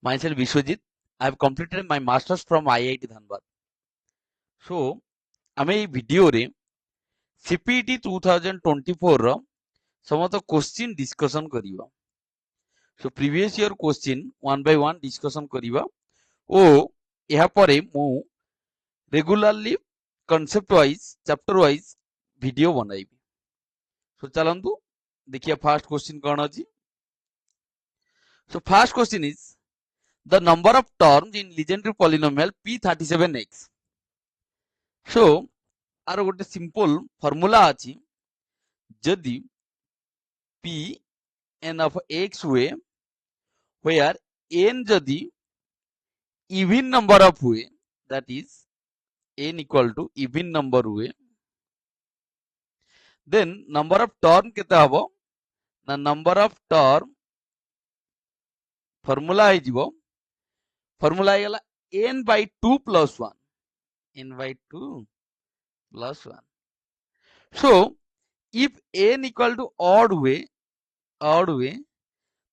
Myself Vishwajit. I have completed my masters from IIT Dhanbad. So ଆମେ ଏଇ ଭିଡିଓରେ CPET 2024 ର ସମସ୍ତ क्वेश्चन डिस्कशन କରିବା। So previous year question one by one discussion କରିବା ଓ ଏହା ପରେ ମୁଁ regularly concept wise chapter wise video ବନାଇବି। So ଚାଲନ୍ତୁ ଦେଖିବା first question କ'ଣ ଅଛି। So first question is the number of terms in legendary polynomial P37x. So आर गोटे सिंपल फॉर्मूला अछि जदि p n of x हुए where n जदि even number of हुए that is n equal to even number हुए then number of term केते हबो ना number of term फॉर्मूला है जीवो formula आइगला n by 2 plus 1 n by 2 plus 1 so if n equal to odd हुए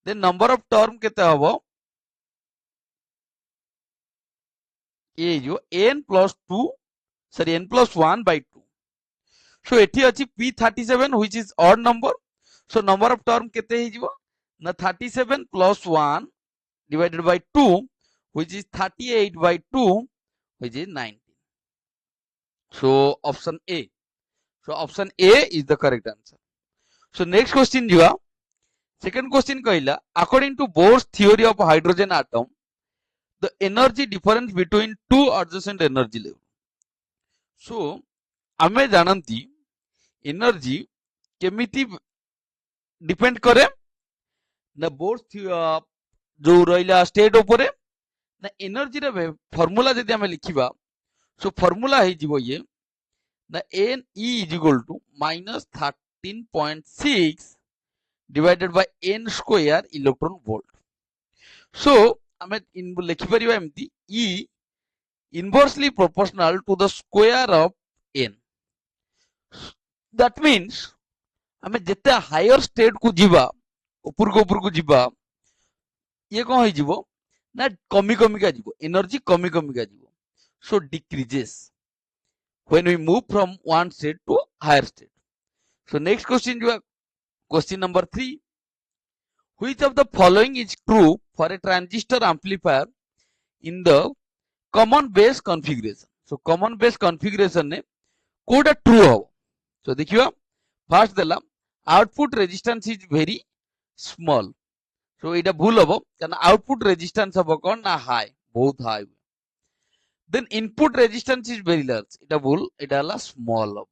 then number of term केते हबो ये जो n plus 2 sorry n plus 1 by 2 so एठी अछि p37 which is odd number so number of term केते हे जीवो ना 37 plus 1 divided by 2 which is 38 by 2 which is 19 so option A is the correct answer so next question जीवा second question कहला according to Bohr's theory of hydrogen atom the energy difference between two adjacent energy level so आमे जानंती energy केमिति depend करे ना bourse जो रहिला state उपरे ना एनर्जी रे फार्मूला जदि आमे लिखिबा सो फार्मूला हे जिवो ये ना n e is equal to minus 13.6 divided by n square electron volt so आमे लिखि परिबा एमती e inversely proportional to the square of n that means आमे जेते हायर स्टेट को जीवा ऊपर को जीवा ये कौन है जीवो ना कमी का जीवो एनर्जी कमी का जीवो so decreases when we move from one state to higher state so next question जो question number 3 which of the following is true for a transistor amplifier in the common base configuration so common base configuration ने कोडा true हो so देखियो first देला output resistance is very small so इटा भूल हबो कारण output resistance हबो कोन ना high बहुत high then input resistance is very large इटा भूल इटा हला small हबो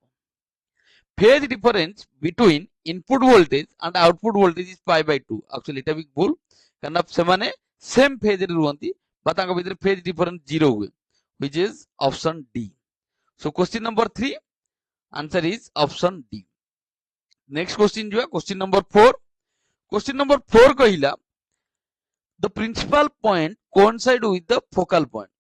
phase difference between input voltage and output voltage is pi by 2 actually इटा भी भूल कारण से माने same phase रे रुहंती बातांग भीतर phase difference 0 हुए which is option D so question number 3 answer is option D next question जो question number 4 question number 4 कहिला the principal point coincide with the focal point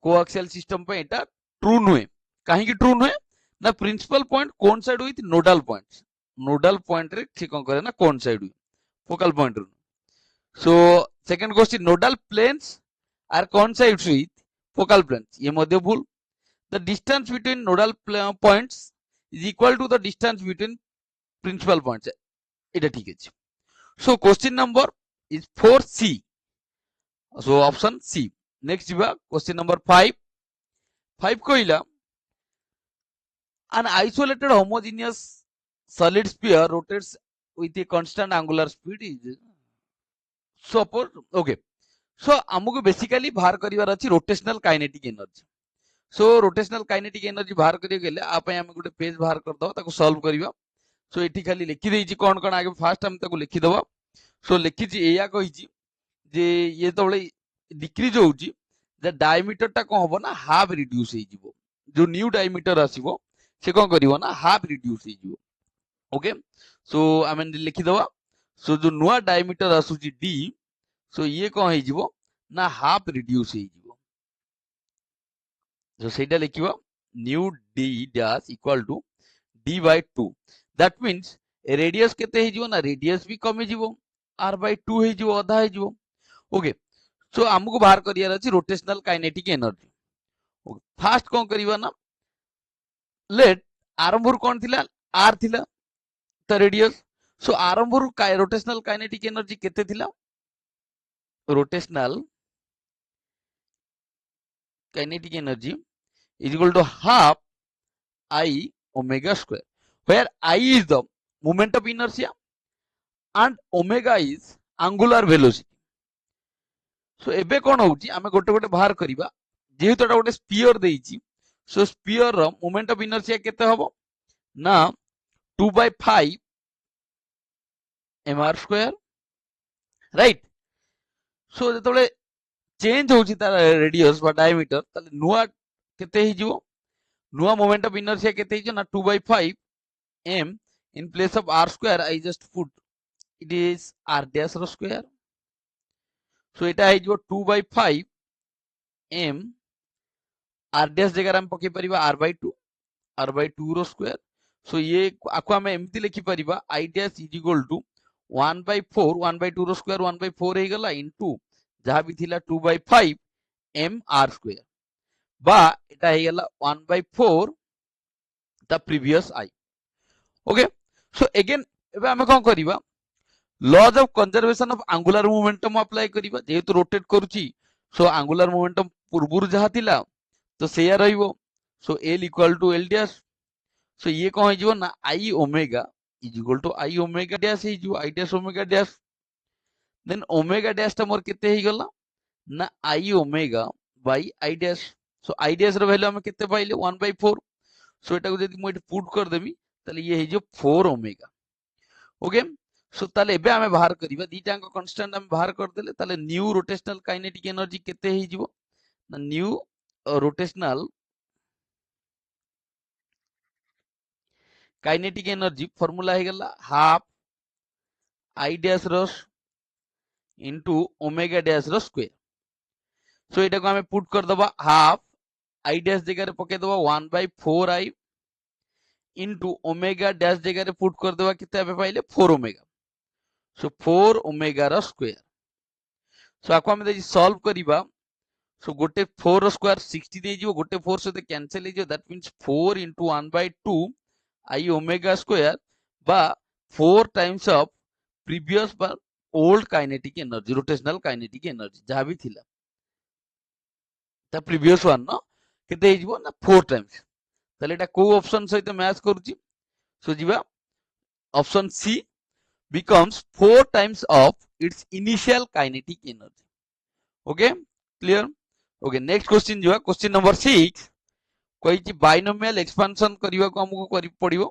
coaxial system पे एटा true नुहे काहे की true नुहे ना principal point coincide with nodal point रे ठीक करे ना coincide हुए focal point रे so second question nodal planes are coincides with focal planes ये मध्य भूल the distance between nodal points is equal to the distance between principal points এটা ঠিক আছে so question number is 4C so option C next jiba question number 5 कहला an isolated homogeneous solid sphere rotates with a constant angular speed is suppose okay so हमको basically बाहर करिवार अछि rotational kinetic energy so rotational kinetic energy बाहर करियो गेले आ पय हम गुटे page बाहर कर दो ताको सॉल्व करिवा सो एठी खाली लिखि देछि कोन कोन आगे फास्ट हम ताको लिखि दबा सो लिखि छि एया कहिछि जे ये तबले डिक्रीज होउछि जे डायमीटर ता कोन हबो ना हाफ रिड्यूस हे जिवो जो न्यू डायमीटर आसीबो से कोन करिवो ना हाफ रिड्यूस हे जिवो ओके सो आमे लिखि दबा सो जो नुवा डायमीटर आसुछि डी सो ये कोन हे जिवो ना हाफ रिड्यूस हे जिवो जो सेटा लिखिबो new D dash equal to d by 2 that means radius केते हे जिवो ना रेडियस भी कमी जिवो r by 2 हे जिवो आधा हे जिवो ओके सो आमको बाहर करियार अछि रोटेशनल काइनेटिक एनर्जी। फास्ट कोन करिवा ना लेट आरंभर कोन थिला आर थिला त रेडियस। सो आरंभर रोटेशनल काइनेटिक एनर्जी केते थिला rotational kinetic energy is equal to half I omega square, where I is the moment of inertia and omega is angular velocity. So एबे कोन होउची आमे गोटे गोटे बाहर करिबा जेहेतु एटा गोटे स्फीयर देइची। सो स्फीयर रो मोमेंट ऑफ इनर्शिया केते हबो ना 2/5 mr स्क्वायर राइट। सो जेतबेले चेंज होउची तार रेडियस बा डायमीटर ताले नुवा केते हि जिवो नुवा मोमेंट ऑफ इनर्शिया केते हि ना 2/5 m in place of r square I just put it is r dash रो स्क्वायर। सो एटा हि जिवो 2/5 m r dash जगह हम पके परिबा r/2 रो स्क्वायर। सो ये आको हम एमती लिखि परिबा I dash is equal to 1/4 1/2 रो स्क्वायर 1/4 हे गला इनटू जहा भी थिला 2/5 m r स्क्वायर बा एटा हे गला 1/4 the previous I। Okay so again एबे हम कोन करिबा laws of conservation of angular momentum apply करिबा जेहेतु रोटेट करूची। सो एंगुलर मोमेंटम पूर्वरु जहा थिला तो सेया रहिबो। So L equal to L dash. So ये कोन हे जिवो ना I omega is equal to I omega dash हे जिवो I dash omega dash. Then omega dash ता मोर केते हे गला ना I ओमेगा by I dash. So I dash रो वैल्यू हम केते पाइले 1/4। सो एटा को जदी मो एटा पुट कर देबी ताले ये हे जो 4 ओमेगा। ओके सो ताले एबे हमें बाहर करिबा दीटा को कांस्टेंट हम बाहर कर देले ताले न्यू रोटेशनल काइनेटिक एनर्जी केते हे जिवो ना new rotational kinetic energy formula हे गला हाफ I डैश रो इनटू ओमेगा डैश रो स्क्वायर। सो एटा को हमें पुट कर दबा हाफ I डैश जगह रे पके दबा 1/4 I इनटू ओमेगा डैश जगह रे पुट कर दबा किते हमें पाइले 4 ओमेगा। सो 4 ओमेगा रो स्क्वायर। सो आको हम जदी सॉल्व करिबा सो गोटे 4 रो स्क्वायर 60 दे जिवो गोटे 4 से कैंसिल हे जिवो that means 4 into 1/2 I omega square बा 4 टाइम्स ऑफ प्रीवियस बा old kinetic energy rotational kinetic energy जहा भी थिला ता प्रीवियस वन न केते हे जिवो ना 4 टाइम्स। ताले एटा को ऑप्शन सहित मैच करूची। सो जिबा option C becomes 4 times of its initial kinetic energy. Okay clear। okay next question जो है क्वेश्चन नंबर 6 कहिची बाइनोमियल एक्सपेंशन करिवा को हमको करि पड़िबो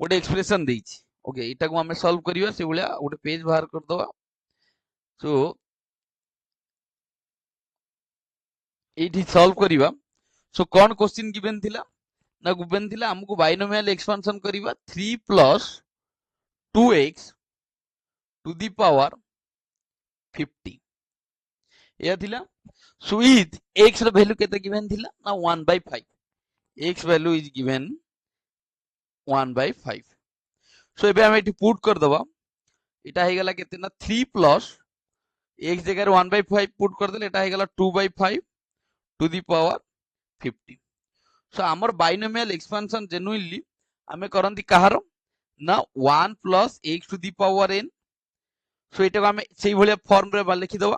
गोटे एक्सप्रेशन देइची। ओके एटा को हमें सॉल्व करिवा से भलिया गोटे पेज बाहर कर दवा। सो एठी सॉल्व करिवा। सो कोन क्वेश्चन गिवन थिला ना गिवन थिला हमको बाइनोमियल एक्सपेंशन करिवा 3 plus 2x to the power 50 या थिला। सो इज x रो वैल्यू केते गिवन थिला ना 1/5 x value is given 1/5। So एबे हम एठी पुट कर दबा एटा हे गला केते ना 3 plus x जगह रे 1/5 पुट कर देले एटा हे गला 2/5 टू द पावर 50। सो हमर बाइनोमियल एक्सपेंशन जेन्युइनली हमें करंती कहारो ना 1 plus x to the power n। सो एटा को हमें सेही भलिया फॉर्म रे लिखि दबा।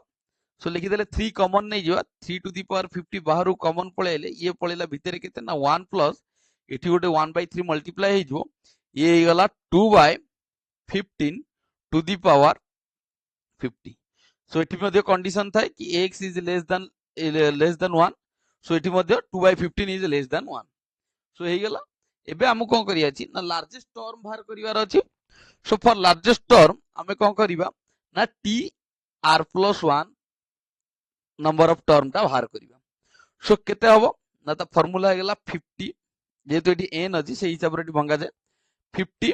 सो लिखि देले 3 कॉमन नै जिवा 3 to the power 50 Bahru common पळेले ये पळेला भितरे केते ना 1 प्लस एठी गोटे 1/3 मल्टीप्लाई हे जिवो ये हे गला 2/15 टू द पावर 50। सो एठी मध्ये कंडीशन थाए कि x इज लेस देन 1। सो एठी मध्ये 2/15 इज लेस देन 1। सो हे गला एबे हम कोन करिया छी ना लार्जेस्ट टर्म बाहर करिवार अछि। सो फॉर लार्जेस्ट टर्म हमें कोन करिबा ना t r plus 1 number of term ता बाहर करिबा। सो केते हबो ना ता फार्मूला हे गला 50 जेतु एठी n अछि से हिसाब रे एठी भंगा जाय 50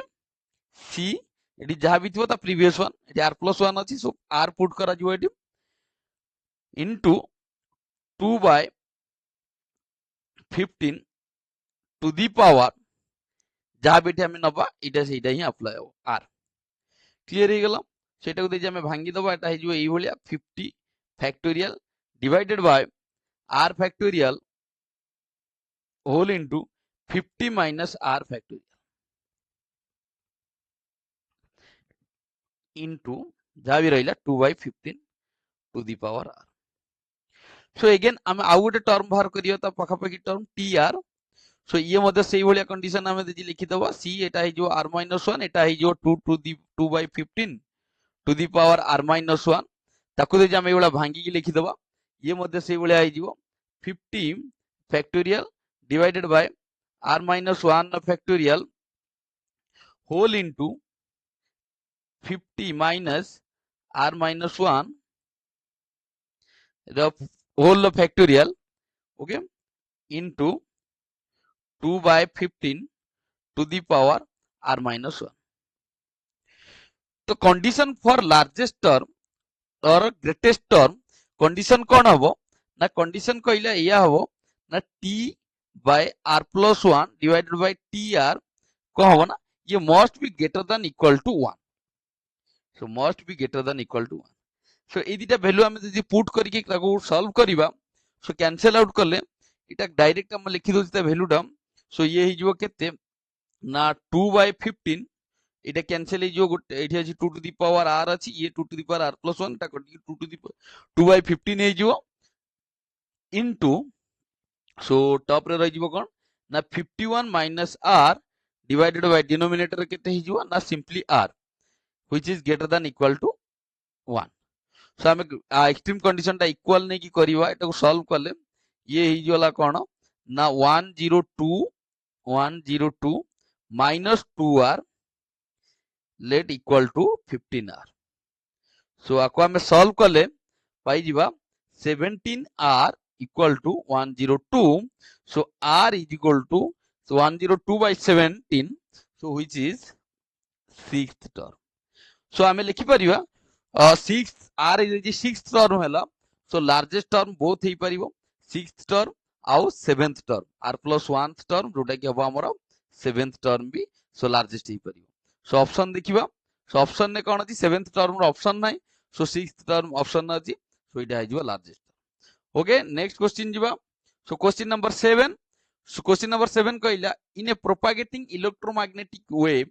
c एठी जहा भी थिबो ता प्रीवियस वन एठी r plus 1 अछि। सो r पुट करा जिवो एठी इनटू 2/15 टू दी पावर जहा भी हमें नबा इटा सेटा ही अप्लाई हो r। क्लियर हे गला सेटा को दे जे हमें भांगी दबा एटा हे जिवो एई भलिया 50 factorial divided by r factorial whole into 50 minus r factorial into जहाँ भी रहिला 2/15 to the power r. So again आम आउ गोटे टर्म बाहर करियो ता पाखापाखी टर्म tr. So ये मध्य सेही भलिया कंडीशन आमे देजी लिखि दबा c एटा हे जो r minus 1 एटा हे जो 2 to the 2/15 to the power r minus 1 ताकू देजी आमे एवला भांगी की लिखि दबा ये मध्य सेही भलिया हे जो 50 factorial divided by r minus 1 factorial whole into 50 minus r minus 1 the whole factorial, okay, into 2/15 to the power r minus 1. तो condition for largest term or greatest term condition कौन हबो ना condition कहला या हबो ना t by r plus 1 divided by tr को हबो ना ये must be greater than equal to 1. So must be greater than equal to 1. So এই দুইটা ভ্যালু আমি যদি পুট করিকি তাকু সলভ করিবা সো ক্যান্সেল আউট করলে এটা ডাইরেক্ট আমি লিখি দউছি তা ভ্যালুটা সো ইয়ে হি যিবো কেতে না 2/15 এটা ক্যান্সেল হি যিবো এটি আছে 2 টু দি পাওয়ার r আছে ইয়ে 2 to the power r plus 1 টা কটি 2 টু দি 2/15 হি যিবো ইনটু সো টপ রে রহি যিবো কোন না 51 minus r divided by denominator কেতে হি যিবো না simply r which is greater than equal to 1. सो आम एक्सट्रीम कंडीशन टा इक्वल नहीं की करिवा एटा को सॉल्व करले ये ही जोला कोन ना 102 minus 2r लेट इक्वल टू 15r. सो आको आम सॉल्व करले पाई जिबा 17r equal to 102. So r is equal to 102 by 17 so which is sixth term. सो आम लिखि परिवा sixth r is sixth term हैला so largest term both ही परिबो sixth term आउ seventh term r plus 1th term जोटा कि हबो हमरो seventh term भी so largest ही परिबो. so option देखिबा so ऑप्शन ने कोन अछि seventh term रो ऑप्शन नै so sixth term ऑप्शन न अछि so इटा आइ जिवो largest. ओके नेक्स्ट क्वेश्चन जिबा. so question number 7. so question number 7 कहला in a propagating electromagnetic wave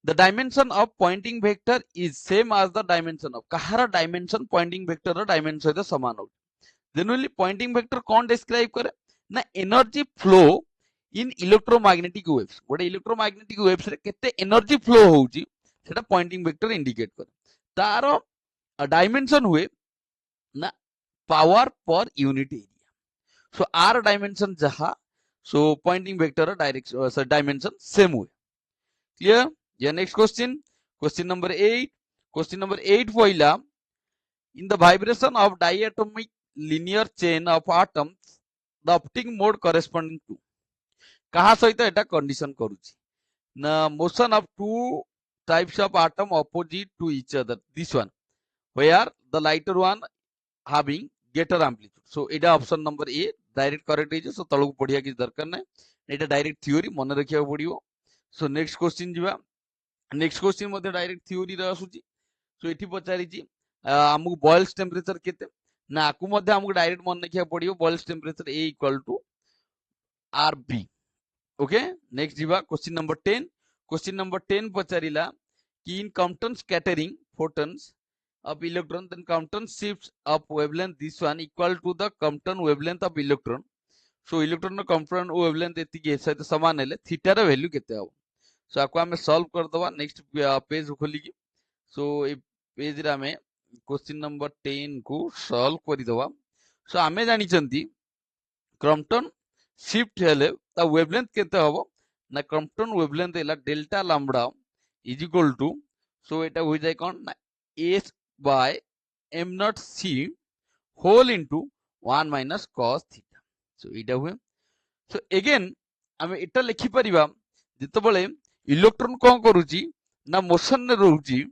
the dimension of pointing vector is same as the dimension of kahara dimension pointing vector row dimension सहित समान हो. Generally pointing vector कौन describe करे ना energy flow in electromagnetic waves. गोटे electromagnetic waves रे केते energy flow होउची सेटा pointing vector indicate करे. तारो dimension हुए ना power per unit area. so r dimension जहा so pointing vector रो direction dimension same हुए. clear? Yeah, next question. Question number 8. Question number 8 पहिला in the vibration of diatomic linear chain of atoms the optic mode corresponding to कहा सहित एटा condition करूची ना motion of two types of atom opposite to each other this one where the lighter one having greater amplitude. so Etah option number A direct correct है सो तळକୁ पढिया कि दरकार नै एटा direct theory मन रखिया पडियो. सो नेक्स्ट क्वेश्चन जिबा. Next question मध्ये direct theory रे आसुची सो एठी पचारी छी हमहु बॉयल्स टेम्परेचर केते ना आकु मध्ये हमहु डायरेक्ट मन रखिया पडियो Boyle's temperature A equal to RB. Okay next जिबा क्वेश्चन नंबर 10. क्वेश्चन नंबर 10 पचारिला कि in Compton scattering photons of electron then Compton shifts of wavelength this one equal to the Compton wavelength of electron. so electron नो Compton wavelength एति सहित समान हेले theta रे value केते हो. सो आको हमें सॉल्व कर दवा नेक्स्ट पेज खोली की. सो ए पेज रे हमें क्वेश्चन नंबर 10 को सॉल्व करि दवा. सो हमें जानि चंती क्रॉम्पटन शिफ्ट हेले ता वेवलेंथ केते हबो ना क्रॉम्पटन वेवलेंथ एला delta lambda is equal to so एटा हो जाय कोन ना s by m naught c whole into 1 minus cos theta. सो एटा हुए. सो अगेन हमें एटा लिखि परिबा जेतबेले इलेक्ट्रॉन कौन करूची ना मोशन ने रहूची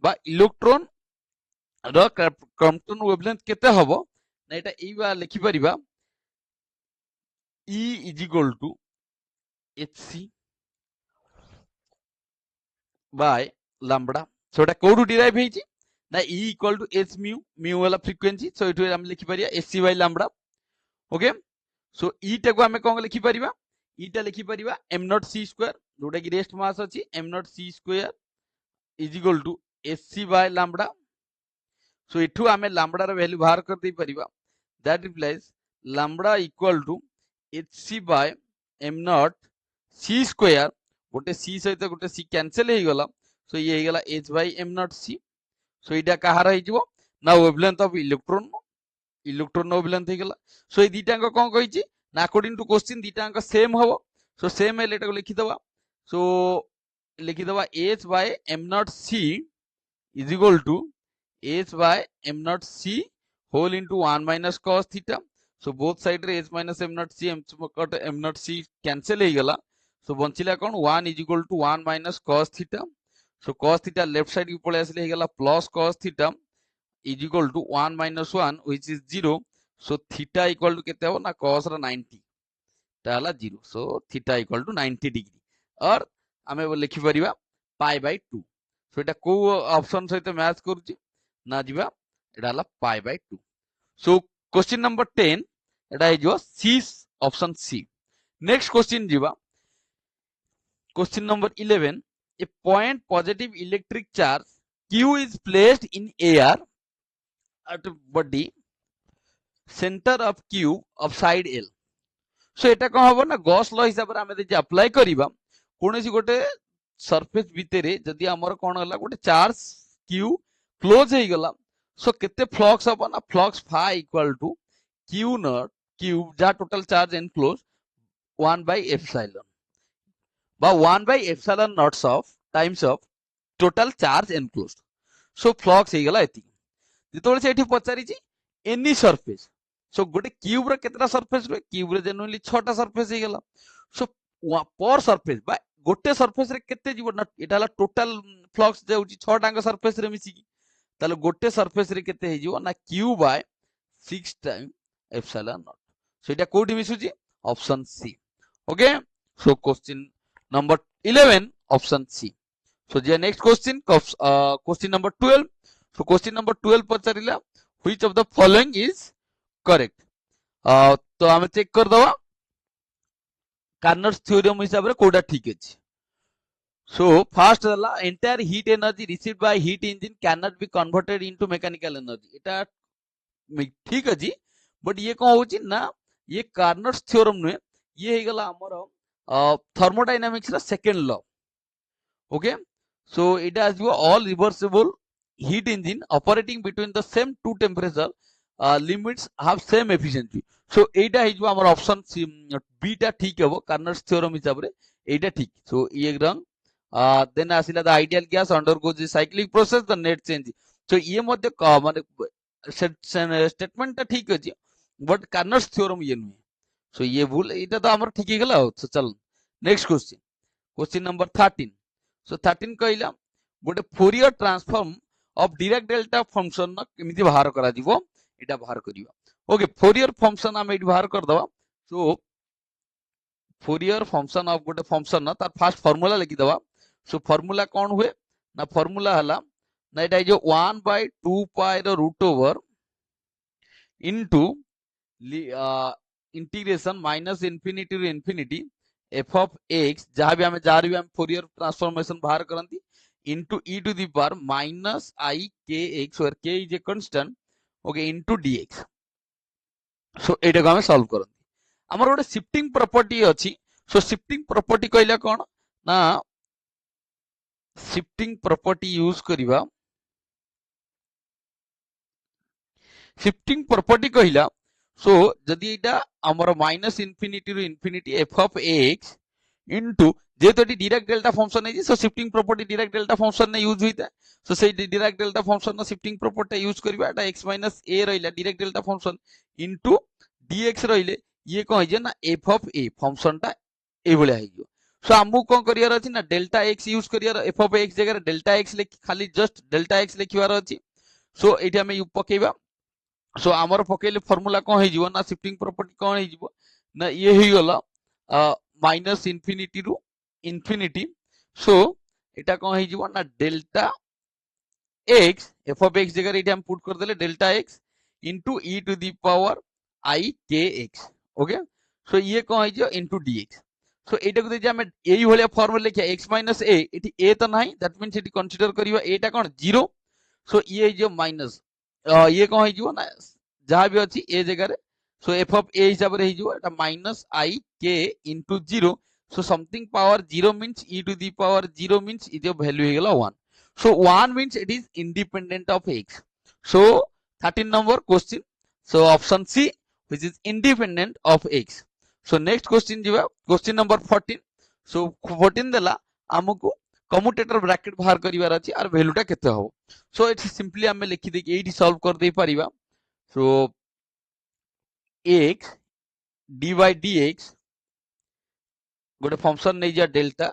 बा इलेक्ट्रॉन रो क्रॉम्पटन वेवलेंथ केते हबो ना एटा ई बा लिखि परिबा E is equal to hc by lambda. so एटा कोडू डिराइव हेची ना E equal to H mu mu वाला फ्रिक्वेंसी सो इठु हम लिखि परिया एसी by lambda okay so E टा को हम कोन लिखि परिबा E टा लिखि परिबा m नॉट c स्क्वायर जोटा कि रेस्ट मास अछि m naught c square is equal to AC by lambda so इठु हम लैम्बडा रो वैल्यू बाहर कर दे परिबा that replies lambda equal to hc by m naught c square गोटे c सहित गोटे c कैंसिल हे गला सो ये हे गला h by m naught c so इटा कहार हो ना wavelength of electron electron wavelength हे गला सो ए दीटांक कोन कहिछि ना अकॉर्डिंग टू क्वेश्चन दीटांक सेम हो सो सेम हेले एटा को लिखि दबा सो लिखि दबा h by m naught c is equal to h by m naught c whole into 1 minus cos theta so both side रे h minus m naught c m naught c कैंसिल हे गला सो बंचिला कोन 1 is equal to 1 minus cos theta so cos theta left side की पळे आसले हे गला plus cos theta is equal to 1 minus 1 which is 0 so theta equal to केते हो ना cos रा 90 ताला 0 so theta equal to 90 degree और हमें वो लिखि परिबा पाई बाय 2 सो एटा को ऑप्शन सहित मैच करूची ना जीवा एटा हला pi by 2 so question number 10 एटा हे जो C option C next question जीवा question number 11 a point positive electric charge q is placed in air at body center of q of side l सो एटा कोन हबो ना गॉस लॉ हिसाब रे हमें जे अप्लाई करिबा कोनोसी गोटे सरफेस भितरे जदि हमर कोन हला गोटे चार्ज q क्लोज हे गला सो केते फ्लक्स हबो ना flux phi equal to q naught q जा total charge enclose 1 by epsilon बा 1 by epsilon naughts of times of total charge enclose so flux हे गला एति जेतोले से एठी पचारि छि एनी सरफेस सो गोटे क्यूब रे केतरा सरफेस रे क्यूब रे जेनुअली 6टा सरफेस हे गेला सो पर सरफेस बा गोटे सरफेस रे केते जीव ना एटाला टोटल फ्लक्स जाउची 6टांग सरफेस रे मिसी की ताले गोटे सरफेस रे केते हे जीव ना q by 6 time epsilon naught so एटा कोठी मिसुची option C okay so question number 11 option C so जे next question question number 12 so question number 12 पचारिला which of the following is correct तो हमें चेक कर दवा कार्नोट्स थ्योरम हिसाब रे कोडा ठीक अछि सो फर्स्ट हला entire heat energy received by heat engine can not be converted into mechanical energy एटा ठीक अछि बट ये कोन होछि ना ये कार्नोट्स थ्योरम नु ये हे गला हमर थर्मोडायनामिक्स रा second law okay so it has all reversible heat engine operating between the same two temperature limits have same efficiency so एटा हे जो हमर ऑप्शन बी टा ठीक हेबो कार्नोट्स थ्योरम हिसाब रे एटा ठीक सो ये रंग देन आसिला the ideal gas undergoes cyclic process the net change so ये मध्य माने स्टेटमेंट टा ठीक अछि बट कार्नोट्स थ्योरम ये नुहे सो ये भूल एटा तो हमर ठीक हे गेला सो चल नेक्स्ट क्वेश्चन नंबर 13 सो 13 कहला गोटे Fourier transform of direct delta function केमिति बाहर करा दिबो एटा बाहर करिवा ओके फोरियर फंक्शन हम एट बाहर कर दवा सो फोरियर फंक्शन ऑफ गोटे फंक्शन ना तार फर्स्ट फार्मूला लिखि दवा सो फार्मूला कोन हुए ना फार्मूला हला ना एटा जो 1 by 2 pi रो root over into integration minus infinity to infinity f of x जहां भी हम फोरियर ट्रांसफॉर्मेशन बाहर करंती into e to the power minus I k x where k is a constant okay into dx so एटा को हम solve करंती हमर गोटे shifting property अछि सो shifting property कहला कोन ना शिफ्टिंग प्रॉपर्टी यूज करिवा शिफ्टिंग प्रॉपर्टी कहला सो जदि एटा हमर minus infinity to infinity f of x into जेतो डायरेक्ट डेल्टा फंक्शन है so shifting property direct delta function ने यूज होइता सो से डायरेक्ट डेल्टा फंक्शन ना शिफ्टिंग प्रॉपर्टी यूज करबा एटा x माइनस a रहिला direct delta function into dx रहिले ये कोन जे ना f of a फंक्शन टा ए भले आइयो सो हमु कोन करियार अछि ना डेल्टा x यूज करियार f of x जगह डेल्टा x लिख खाली जस्ट डेल्टा x लिखिवार अछि सो एठी हम यू पकेबा सो हमर पकेले फार्मूला कोन हे जीवो ना शिफ्टिंग प्रॉपर्टी कोन हे जीवो ना ये हे गला minus infinity to infinity so एटा कोन हे जीवो ना delta x f of x जगह ये हम पुट कर देले delta x into e to the power I k x okay so ये कौन है जो into dx सो एटा को दे हम एई भलिया फॉर्म में लिखिया x minus a eighty a तो नहीं दैट मींस एटी कंसीडर करिवा एटा कौन 0 सो ये जो माइनस ये कौन है जो ना जहां भी अछि a जगह रे सो f of a हिसाब रे हिजो एटा minus I k into 0 so something power 0 means e to the power 0 means इजे value हे गेला 1 so 1 means it is independent of x so 13 number question so option c which is independent of x so next question जीवा question number 14 so 14 देला हमको commutator bracket बाहर करिवार अछि are वैल्यूटा केते हो so it simply हमें लिखि दे कि एठी सॉल्व कर दे परिबा सो x dy dx गोटे फंक्शन नै जा डेल्टा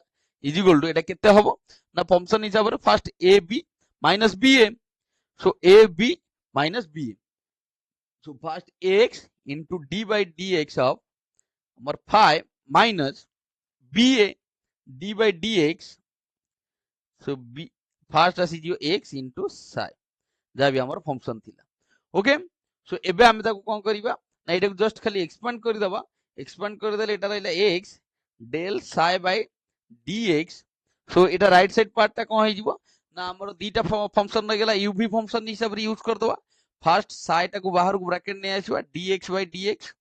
इज इक्वल टू एटा केते हबो ना फंक्शन हिसाब रे first a b minus ba so a b minus ba so first x into d by dx of हमर 5 minus ba d by dx so b first आसी जियो x into psi जा भी हमर फंक्शन थिला okay so एबे हम ताको कोन करिबा ना एटा जस्ट खाली एक्सपांड कर दबा एक्सपांड कर देले एटा रहला x del psi by dx so Etah right side part ता कोन हे जिवो ना हमर दीटा फंक्शन रह गेला uv फंक्शन हिसाब रे यूज कर दबा फर्स्ट psi ता को बाहर को ब्रैकेट ने आसीबा dx by dx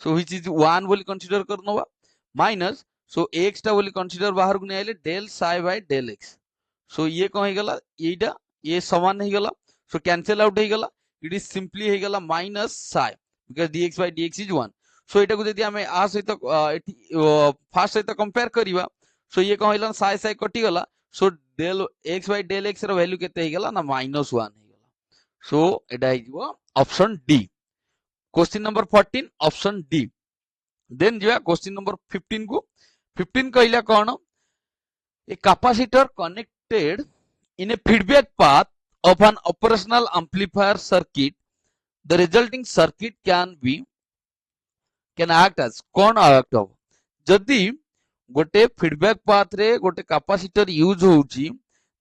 so which is 1 बोली कंसीडर कर नबा माइनस सो x ता बोली कंसीडर बाहर को ने आले del psi by del x सो ये कोन हे गेला एटा ये समान हे गेला सो कैंसिल आउट हे गेला इट इज सिंपली हे गेला minus psi because dx by dx is 1 so एटा को जदी हमें आ सहित एटी फर्स्ट सहित कंपेयर करिवा सो ये कोन हेला psi psi कटि गेला so del x by del x रो वैल्यू केते हे गेला ना -1 हे गेला सो एटा हे जिवो option D question number 14 option D then जिवा क्वेश्चन नंबर 15 को 15 कहला कोन a capacitor connected in a feedback path of an operational amplifier circuit the resulting circuit can act as कौन act हो जदि गोटे फीडबैक पाथ रे गोटे कैपेसिटर यूज होउची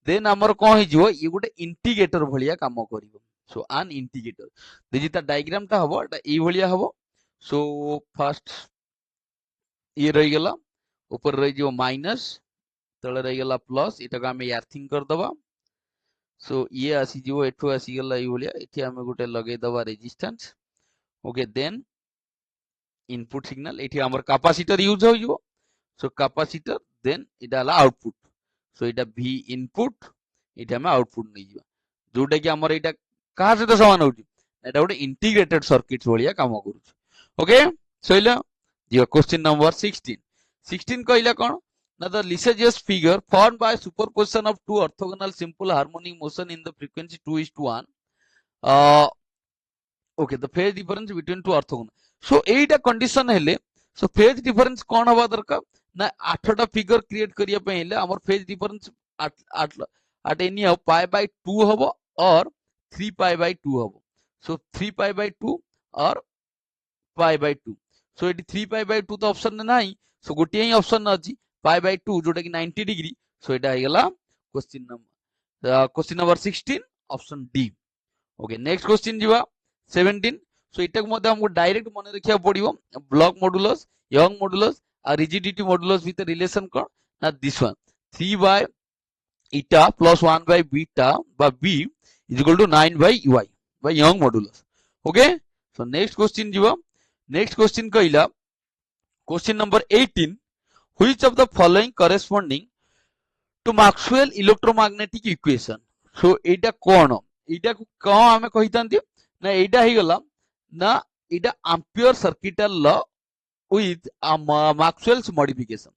देन हमर कोन हि जिवो ये गोटे इंटीग्रेटर भलिया काम करिवो सो an इंटीग्रेटर देखि ता डायग्राम ता हबो एटा ई भलिया हबो सो फर्स्ट ये रहि गेला ऊपर रहि जिवो माइनस तळे रहि गेला प्लस एटा को हमें अर्थिंग कर दबा सो ये आसी जिवो एठो आसी गेला ई भलिया एठी हमें गोटे लगे दबा resistance okay then input signal एठी हमर कैपेसिटर यूज हो जिवो सो कैपेसिटर देन इटा ला आउटपुट सो इटा v इनपुट इटा हम आउटपुट नै जिवो जोटा कि हमर इटा कहा से तो समान होची एटा गोटे इंटीग्रेटेड सर्किट भलिया काम करूची ओके सइला जिवो क्वेश्चन नंबर 16 कहला कोन ना the Lissajous figure formed by superposition of two orthogonal simple harmonic motion in the frequency 2:1 okay the phase difference between two orthogonal so Etah condition हेले सो फेज डिफरेंस कोन हवा दरकार ना 8टा figure create करिया पे हेले हमर phase difference at any of pi by 2 हबो और 3 pi by 2 हबो सो 3 pi by 2 और pi by 2 so eighty 3 pi by 2 तो ऑप्शन नाही सो गोटे ही ऑप्शन अछि pi by 2 जोटा कि 90 डिग्री सो एटा हे गेला question number 16 option D okay next question जीवा 17 सो इटा को हमको डायरेक्ट मन रखिया पड़िबो ब्लॉक मॉडुलस यंग मॉडुलस और रिजिडिटी मॉडुलस विथ रिलेशन कोन ना this one 3 by eta plus 1 by beta by b is equal to 9 by y by young modulus okay so next question jiwa next question कहला question number 18 which of the following corresponding to Maxwell electromagnetic equation so एटा कोन एटा को हमें कहितांती ना एटा हे गला ना एटा ampere circuital law with Maxwell's modification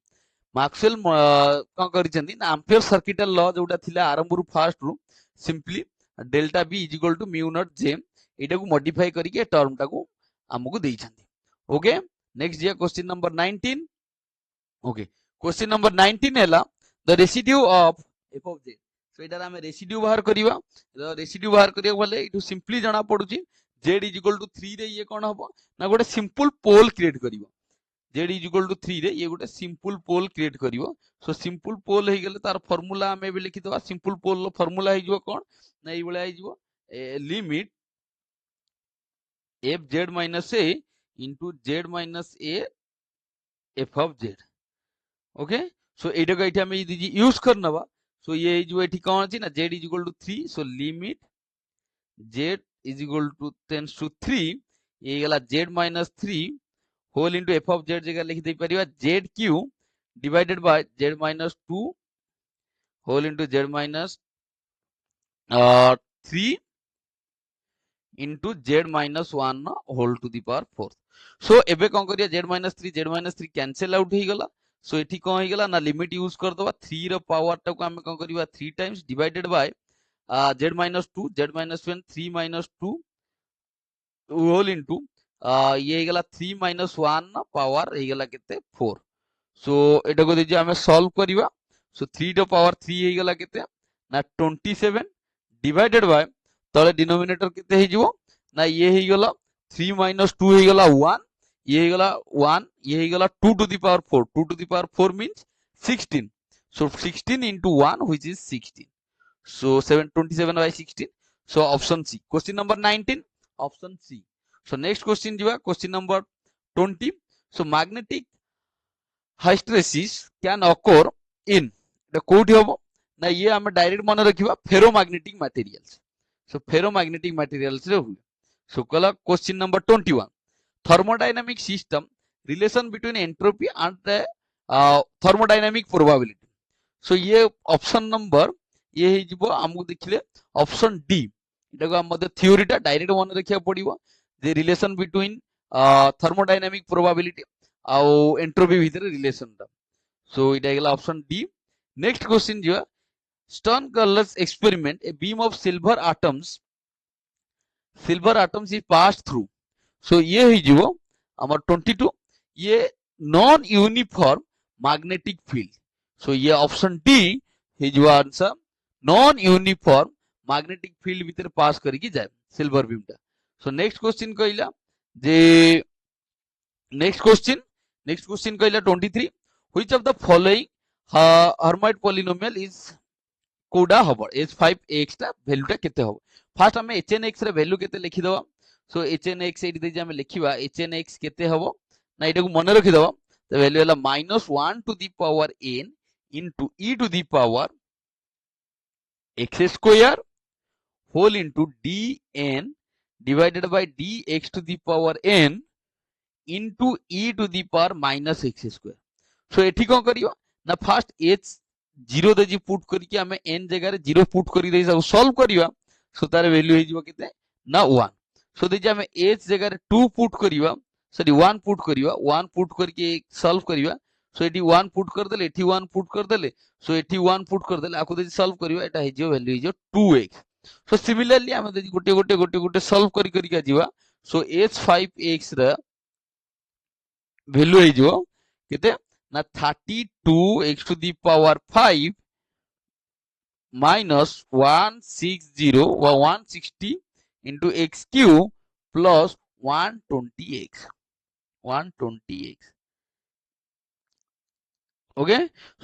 Maxwell कौन करिसेंती ना ampere circuital law जोटा थिला आरंभ रु फर्स्ट रु simply delta B is equal to mu naught जे एटा को मॉडिफाई करके टर्म टा को हमको देइछंती ओके नेक्स्ट जे question number 19 okay question number 19 हैला the residue of F of Z so एटा हम रेसिड्यू बाहर करिवा रेसिड्यू बाहर करिया बोले इटू सिंपली जाना पडुची जेड इज इक्वल टू 3 रे ये कोन हबो ना गोटे सिंपल पोल क्रिएट करिवो z is equal to 3 रे ये गोटे सिंपल पोल क्रिएट करिवो सो सिंपल पोल हे गेले तार फार्मूला हमें भी लिखि दवा सिंपल पोल रो फार्मूला हे जिवो कोन ना एई बळे हे जिवो limit f z minus a into z minus a f of z okay so एटा को एठी हमें यदि यूज करनबा सो ये जो एठी कोन अछि ना z is equal to 3 so limit z is equal to tends to 3 ये गला z minus 3 whole into f of z जगह लिखि दे परिबा z Q divided by z minus 2 whole into z minus 3 into z minus 1 whole to the power 4 so एबे कोन करिया z minus 3 cancel out हे गला सो एठी कोन हे गला ना लिमिट यूज कर दबा 3 रो पावर टा को हम कोन करिवा 3 times divided by z minus 2 z minus 1 3 minus 2 whole into ये हे गला 3 minus 1 पावर हे गला केते 4 सो एटा को दिजे हमें सॉल्व करिवा सो 3 रो पावर 3 हे गला केते ना 27 डिवाइडेड बाय तले डिनोमिनेटर केते हे जिवो ना ये हे गला 3 minus 2 हे गला 1 ये हे गला 1 ये हे गला 2 to the power 4 2 to the power 4 means 16 so 16 into 1 which is 16 so 27 by 16 so option C question number 19 option C so next question jiwa question number 20 so magnetic hysteresis can occur in the कोठी होबो ना ये हम direct मन रखिबा ferromagnetic materials सो ferromagnetic materials रे हुए सो कला question number 21 thermodynamic system relation between entropy and thermodynamic probability सो ये ऑप्शन नंबर ये हे जिवो हमकु देखिले ऑप्शन डी एटा को हम मते थ्योरी टा डायरेक्ट मन रखिया पड़िबो जे रिलेशन बिटवीन thermodynamic probability आउ एंट्रोपी भीतर रिलेशन टा सो इटा गेला ऑप्शन डी नेक्स्ट क्वेश्चन जो stern curl-less experiment a beam of silver atoms is pass through so ये ही जो हमर 22 ये non uniform magnetic field so ये ऑप्शन डी ही जो answer non uniform magnetic field भीतर पास करके जाए सिल्वर बीम टा सो नेक्स्ट क्वेश्चन कहला जे नेक्स्ट क्वेश्चन कहला 23 which of the following Hermite polynomial is कोडा हबो h5x टा वैल्यू टा केते हबो फर्स्ट हमें hnx रे वैल्यू केते लिखि दबा सो hnx एडी दे हमें लिखिबा hnx केते हबो ना एटा को मन रखि दबा द वैल्यू हला -1 to the power n into e to the power x square whole into dn divided by dx to the power n into e to the power minus x square सो एठी कोन करियो ना first h 0 दे जी put करके हमें n जगह रे 0 put करि दे सब solve करिवा सो तार वैल्यू हे जिवो केते ना 1 सो दे जी हमें h जगह रे 2 पुट करिवा सॉरी 1 पुट करिवा 1 पुट करके सॉल्व करिवा सो एठी 1 पुट कर देले एठी 1 पुट कर देले सो एठी 1 पुट कर देले आको दे सॉल्व करिवा एटा हे जिवो वैल्यू हे जिवो 2x सो सिमिलरली हमें दे गोटे सॉल्व करि करि का जिवा सो h5x रे वैल्यू हे जिवो केते ना 32x to the power 5 minus 160 or 160 into x cube plus 120x okay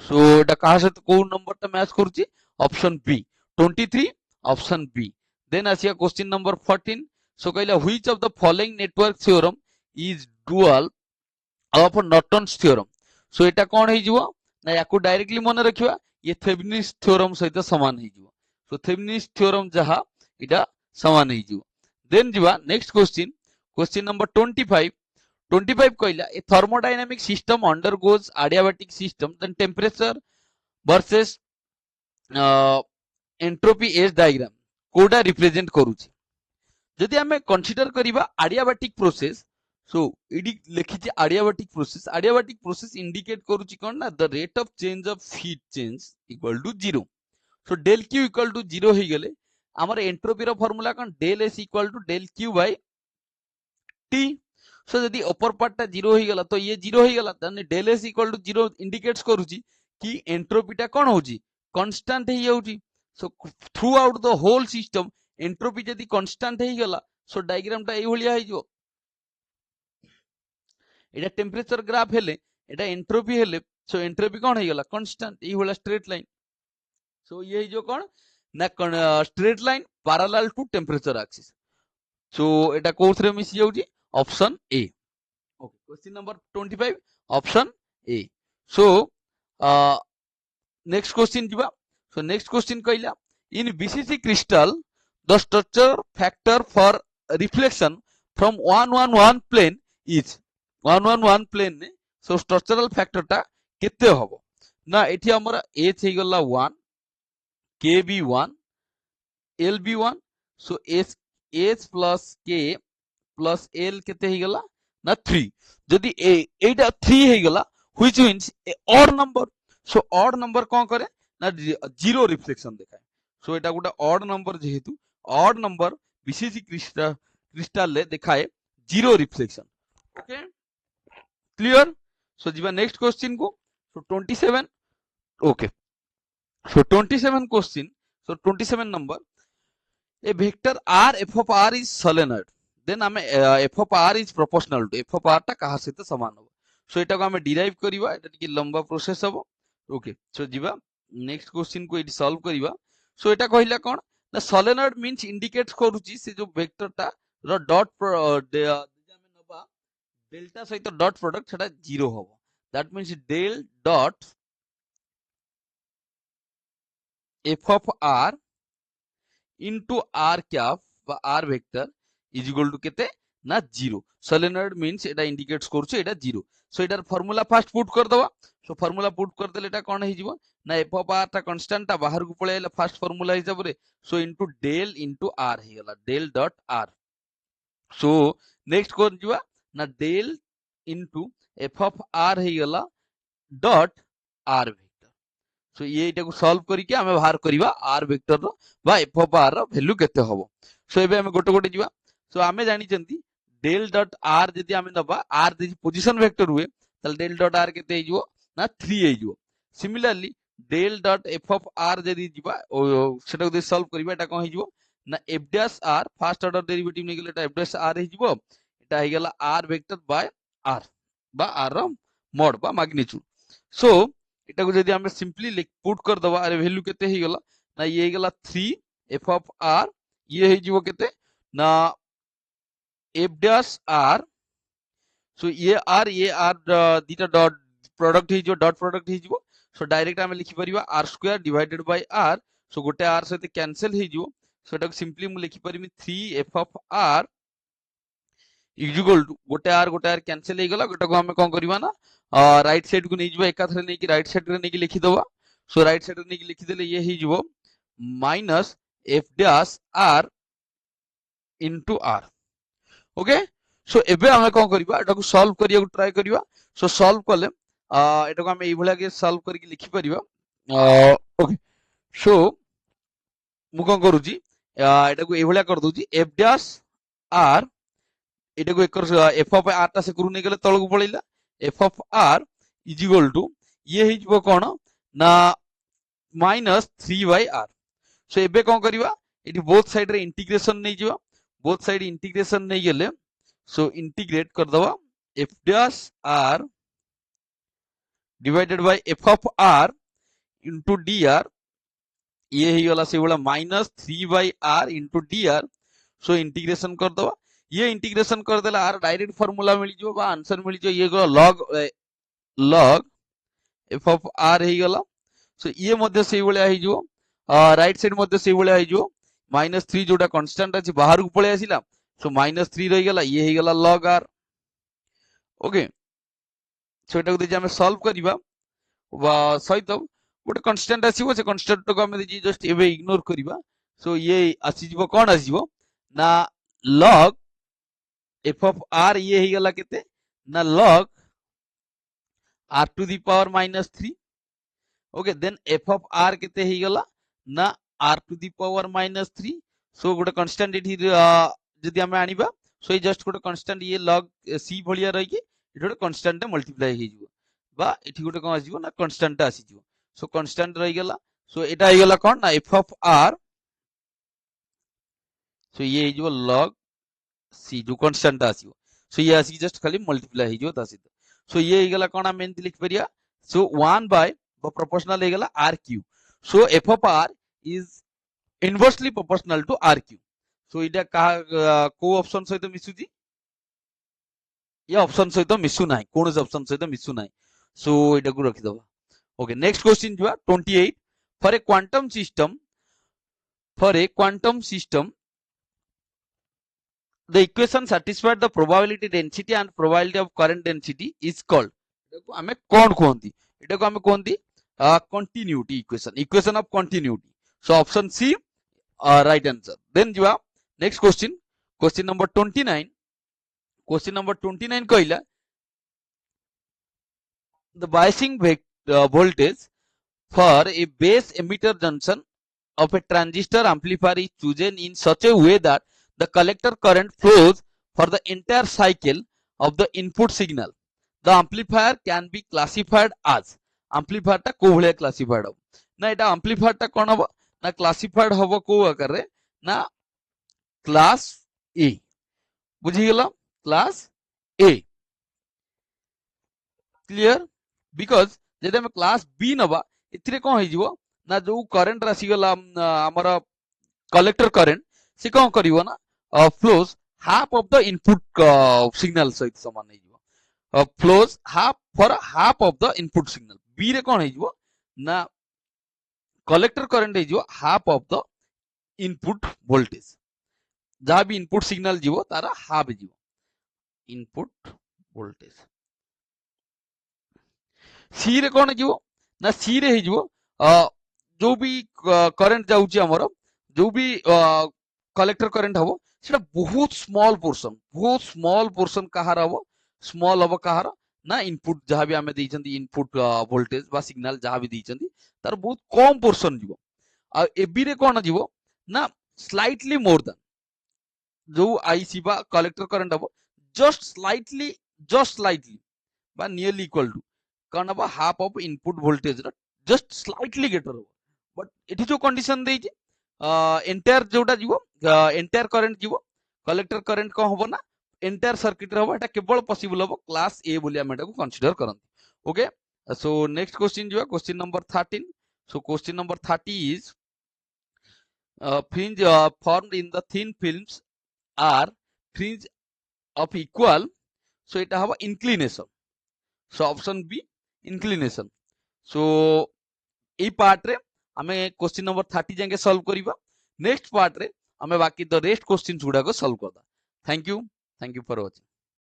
so एटा कहा से को नंबर ता मैच करूची option B 23 option B then आसिया क्वेश्चन नंबर 14 सो कहला which of the following network theorem is dual of Norton's theorem so एटा कोन हे जिवो ना याकू डायरेक्टली मन रखिबा ये थेवेनिन्स थ्योरम सहित समान हे जिवो सो थेवेनिन्स थ्योरम जहा इटा समान हे जिवो देन जिवा नेक्स्ट क्वेश्चन नंबर 25 कहला a thermodynamic system undergoes adiabatic system then temperature versus entropy as diagram कोडा रिप्रेजेंट करूची जदि हमें कंसीडर करिबा एडियाबैटिक प्रोसेस सो इडी लिखिछि एडियाबैटिक प्रोसेस इंडिकेट करूची कोन ना the rate of change of heat change equal to 0 so del Q equal to 0 हे गेले हमर एंट्रोपी रो फार्मूला कोन del S equal to del Q by T so यदि अपर पार्ट टा 0 हे गेला तो ये 0 हे गेला तने del S equal to 0 indicates करूची कि एंट्रोपी टा कोन होची कांस्टेंट हे जाउची so throughout the whole system entropy यदि कांस्टेंट हे गेला सो डायग्राम टा एई भलिया हे जो एटा टेम्परेचर ग्राफ हेले एटा एंट्रोपी हेले सो एंट्रोपी कौन हो गला कांस्टेंट ई वाला स्ट्रेट लाइन सो ये जो कौन ना straight line parallel to temperature axis so एटा कोथरे मिसी जाउची option A okay question number 25 option A so next question जीवा सो नेक्स्ट क्वेश्चन कहला in BCC crystal the structure factor for reflection from 111 plane is 111 plane ने so structural factor टा केते हबो ना एठी हमरा एच हे गला 1 K B 1 L B 1 so H H plus K plus L केते हे गला ना 3 जदि एटा 3 हे गला which means a odd number so odd number कोन करे ना जीरो रिफ्लेक्शन देखाए सो एटा गोटा ऑड नंबर जेहेतु ऑड नंबर बीसीसी क्रिस्टल ले देखाए zero reflection okay clear so जीवा नेक्स्ट क्वेश्चन को so 27 okay so 27 question so 27 number a vector r f of r is solenoid then आमे f of r is proportional to f of r टा कहा सहित समान हो सो एटा को आमे डिराइव करिवा एटा टिके लंबा प्रोसेस हबो ओके सो जीवा नेक्स्ट क्वेश्चन को एटी सॉल्व करिवा सो एटा कहिला कोन ना solenoid मींस इंडिकेट्स करूची से जो वेक्टर टा रो डॉट जे आमे नबा डेल्टा सहित डॉट प्रोडक्ट सेटा 0 हबो that means del dot f of r into r cap বা r vector is equal to केते ना 0 solenoid means एटा इंडिकेट्स करछ एटा 0 सो एटार फार्मूला फास्ट पुट कर दवा सो फार्मूला पुट कर देले एटा कोन हे जीवो ना f of r टा कांस्टेंट टा बाहर को पळे आइला फास्ट फार्मूला हिसाब रे so into del into r हे गला del dot r so next कोन जीवा ना del into f of r हे गला डॉट r सो ये एटा को सॉल्व करी के हमें बाहर करिवा r वेक्टर रो बा f of r रो वैल्यू केते हबो सो एबे हमें गोटे गोटे जीवा सो हमें जानि चंती डेल डॉट r जदी हमें दबा r जदी पोजीशन वेक्टर हुए तल डेल डॉट r केते हे जिवो ना 3 हे जिवो similarly del dot f of r जदी जीवा सेटा को सॉल्व करिवा एटा कोन हे जिवो ना f dash r first order derivative ने गेले एटा f डैश r हे जिवो एटा हे गेला r वेक्टर बाय r बा r रो मॉड बा मैग्नीट्यूड सो एटा को जदी हमें सिंपली पुट कर दवा अरे वैल्यू केते हे गला ना ये हे गला 3 f of r ये हे जिवो केते ना f डैश r सो ये r दीटा डॉट प्रोडक्ट हे जो डॉट प्रोडक्ट हे जिवो सो डायरेक्ट हमें लिखि परिबा r square divided by r सो गोटे r सहित कैंसिल हे जिवो सो एटा को सिंपली मु लिखि परिबी 3 f of r equal to गोटे r कैंसिल हे गला गोटे को हमें कोन करबा ना राइट साइड को नहीं जीवा एकाथरे नहीं कि राइट साइड रे नहीं कि लिखि दवा सो राइट साइड रे नहीं कि लिखि देले ये ही जीवो minus f dash r into r okay so एबे हमें कोन करबा एटा को सॉल्व करिया को ट्राई करिवा सो सॉल्व करले एटा को हमें ई भला के सॉल्व करके लिखि परिबा ओके सो मु कोन करूची एटा को ई भला कर दूची f डैश r एटा को एकर f ऑफ r ता से करू नहीं गेले तळ को पळैला f of r is equal to ये ही जो कौन ना माइनस 3 by r सो एबे कौन करिवा एटी बोथ साइड रे इंटीग्रेशन नहीं जीवा बोथ साइड इंटीग्रेशन नहीं गेले सो इंटीग्रेट कर दवा f dash r divided by f of r into dr ये ही वाला से वाला minus 3 by r into dr so integration कर दवा ये इंटीग्रेशन कर देला r डायरेक्ट फार्मूला मिल जो बा आंसर मिल जो ये log log f of r हे गला सो ये मध्ये से वाला हे जो राइट साइड मध्ये से वाला हे जो -3 जोटा कांस्टेंट अछि बाहर को पळे आसिला सो -3 रहि गला ये हे गला log r ओके सो एटा को दे हम सॉल्व करिवा वा सहित गोटे कांस्टेंट आसीबो से कांस्टेंट को हम दे जस्ट एबे इग्नोर करिवा सो ये आसी जीवो कोन आसीबो ना log f of r ये ही गला केते ना log r to the power -3 okay then f of r केते ही गला ना r to the power -3 सो गोटे कांस्टेंट एठी जदी हम आनिबा सो जस्ट गोटे कांस्टेंट ये log c भलिया रही कि एठी गोटे कांस्टेंट मल्टीप्लाई हे जिवो बा एठी गोटे कोन आसीबो ना कांस्टेंट आसी जिवो सो कांस्टेंट रही गला सो एटा ही गला कोन ना f of r सो ये ही जिवो log c जो कांस्टेंट आसीबो सो ये आसी जस्ट खाली मल्टीप्लाई हो ता सहित सो ये गला कोन हम एंती लिख परिया सो 1 बाय प्रोपोर्शनल हे गला r cube so f of r is inversely proportional to r cube so इटा को ऑप्शन सहित मिसुजी ये ऑप्शन सहित मिसु नाही कोन ऑप्शन सहित मिसु नाही सो इटा को रखि दबा ओके नेक्स्ट क्वेश्चन जुआ 28 for a quantum system the equation satisfied the probability density and probability of current density is called देखो हमें कौन कहती एटा को हमें कहती continuity equation of continuity so option C right answer then जुआ next question number 29 कहला the biasing voltage for a base emitter junction of a transistor amplifier is chosen in such a way that the collector current flows for the entire cycle of the input signal. The amplifier can be classified as amplifier टा को भले classified हो ना एटा amplifier टा कौन हो ना classified हो को आकर रे ना class A बुझी गला class A clear because जदि हम class B नबा इथिरे कौन है जीवो ना जो current राशि गला हमारा collector current से कौन करिवो ना flows half of the input signal सहित समान नहीं जीवो flows half of the input signal B रे कौन है जीवो ना collector current है जीवो half of the input voltage जहाँ भी input signal जीवो तारा half जीवो input voltage C रे कौन है जीवो ना C रे है जीवो जो भी current जाउची हमरो जो भी collector current हवो सेटा बहुत स्मॉल पोर्शन कहार हवो स्मॉल हवो कहार ना इनपुट जहाँ भी आमे देइचंदी इनपुट वोल्टेज बा सिग्नल जहाँ भी देइचंदी तार बहुत कम पोर्शन जीवो आ एबी रे कोन जीवो ना स्लाइटली मोर देन जो आईसी बा कलेक्टर करंट हबो जस्ट स्लाइटली बा नियरली इक्वल टू कौन हबो हाफ ऑफ इनपुट वोल्टेज रा जस्ट स्लाइटली ग्रेटर हबो बट एठी जो कंडीशन देइची एंटायर जोटा जीवो एंटायर करंट जीवो कलेक्टर करंट को हबो ना एंटायर सर्किट रे हबो एटा केवल पॉसिबल हबो क्लास ए बोली हम एटा को कंसीडर करंती ओके सो नेक्स्ट क्वेश्चन जीवो question number 13 so question number 30 is fringe formed in the thin films are fringe of equal so it have inclination so option B inclination so A part रे हमें question number 30 जाके solve करिबा next part रे हमें बाकी the rest questions गुडा को solve करदा thank you for watching